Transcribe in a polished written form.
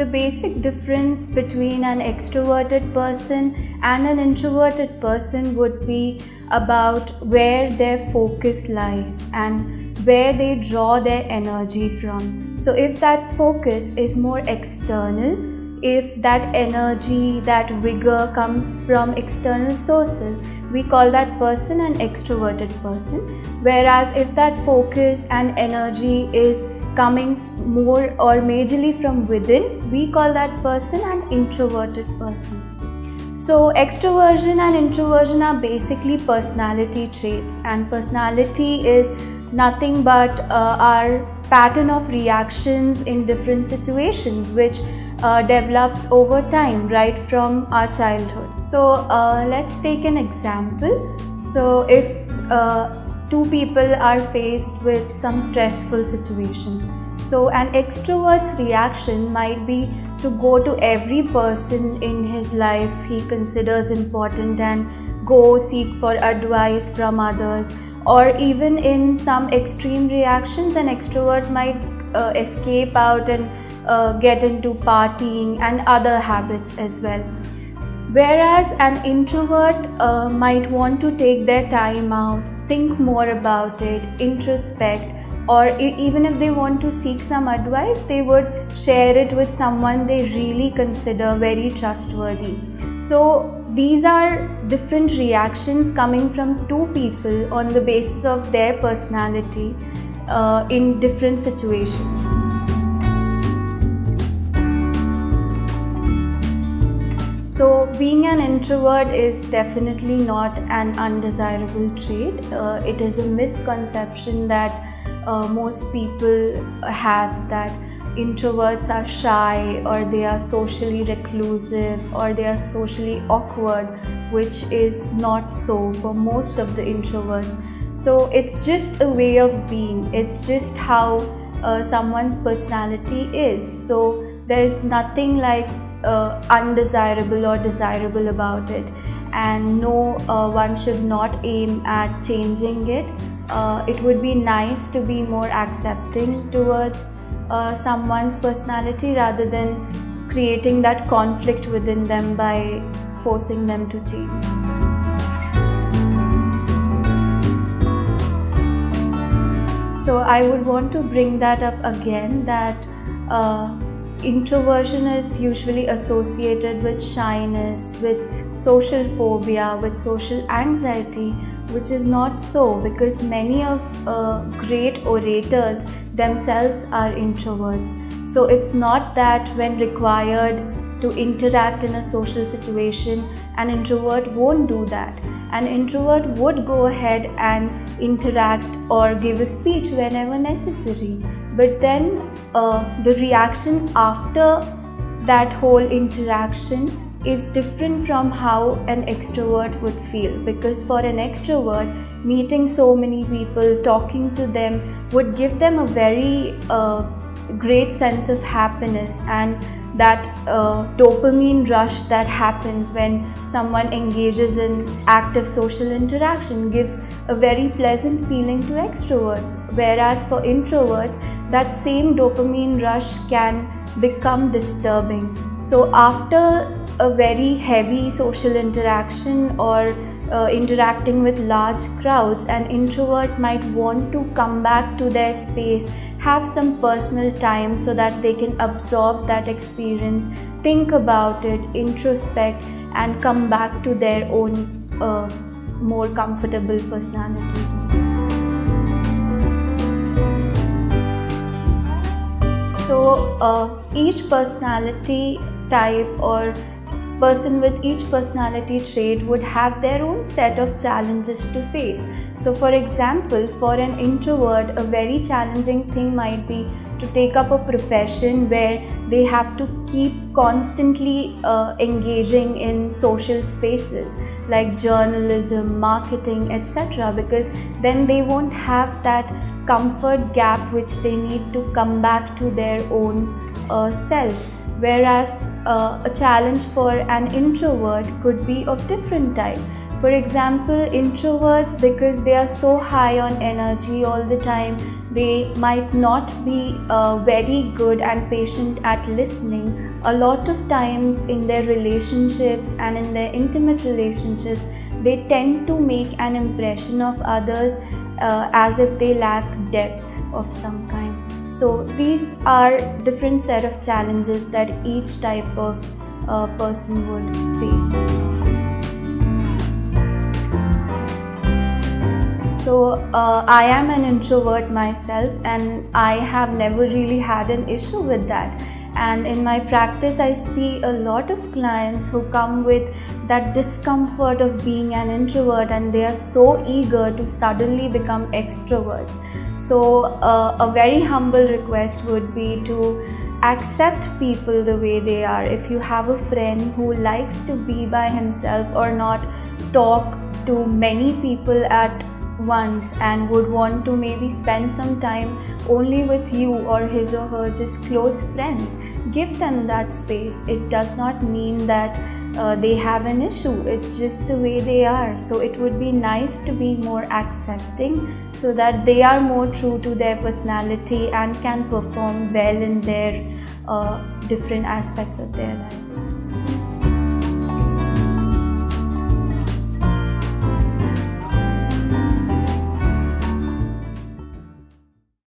the basic difference between an extroverted person and an introverted person would be about where their focus lies and where they draw their energy from. So if that focus is more external, if that energy, that vigor comes from external sources, we call that person an extroverted person. Whereas if that focus and energy is coming more or majorly from within, we call that person an introverted person. So extroversion and introversion are basically personality traits, and personality is nothing but our pattern of reactions in different situations which develops over time, right from our childhood. So let's take an example. So if two people are faced with some stressful situation, so an extrovert's reaction might be to go to every person in his life he considers important and go seek for advice from others. Or even in some extreme reactions, an extrovert might escape out and get into partying and other habits as well. Whereas an introvert might want to take their time out, think more about it, introspect, or even if they want to seek some advice, they would share it with someone they really consider very trustworthy. So these are different reactions coming from two people on the basis of their personality in different situations. So being an introvert is definitely not an undesirable trait. It is a misconception that most people have, that introverts are shy or they are socially reclusive or they are socially awkward, which is not so for most of the introverts. So it's just a way of being, it's just how someone's personality is. So there's nothing like undesirable or desirable about it, and no, one should not aim at changing it. It would be nice to be more accepting towards someone's personality rather than creating that conflict within them by forcing them to change. So I would want to bring that up again, that introversion is usually associated with shyness, with social phobia, with social anxiety, which is not so, because many of great orators themselves are introverts. So it's not that when required to interact in a social situation, an introvert won't do that. An introvert would go ahead and interact or give a speech whenever necessary. But then the reaction after that whole interaction is different from how an extrovert would feel, because for an extrovert, meeting so many people, talking to them would give them a very great sense of happiness, and that dopamine rush that happens when someone engages in active social interaction gives a very pleasant feeling to extroverts. Whereas for introverts, that same dopamine rush can become disturbing. So after a very heavy social interaction or interacting with large crowds, an introvert might want to come back to their space, have some personal time so that they can absorb that experience, think about it, introspect, and come back to their own more comfortable personalities. So each personality type or person with each personality trait would have their own set of challenges to face. So for example, for an introvert, a very challenging thing might be to take up a profession where they have to keep constantly engaging in social spaces like journalism, marketing, etc., because then they won't have that comfort gap which they need to come back to their own self. Whereas a challenge for an introvert could be of different type. For example, introverts, because they are so high on energy all the time, they might not be very good and patient at listening. A lot of times in their relationships and in their intimate relationships, they tend to make an impression of others as if they lack depth of some kind. So these are different set of challenges that each type of person would face. So I am an introvert myself, and I have never really had an issue with that. And in my practice, I see a lot of clients who come with that discomfort of being an introvert, and they are so eager to suddenly become extroverts. So a very humble request would be to accept people the way they are. If you have a friend who likes to be by himself or not talk to many people at once and would want to maybe spend some time only with you or his or her just close friends, give them that space. It does not mean that they have an issue, it's just the way they are. So it would be nice to be more accepting so that they are more true to their personality and can perform well in their different aspects of their lives.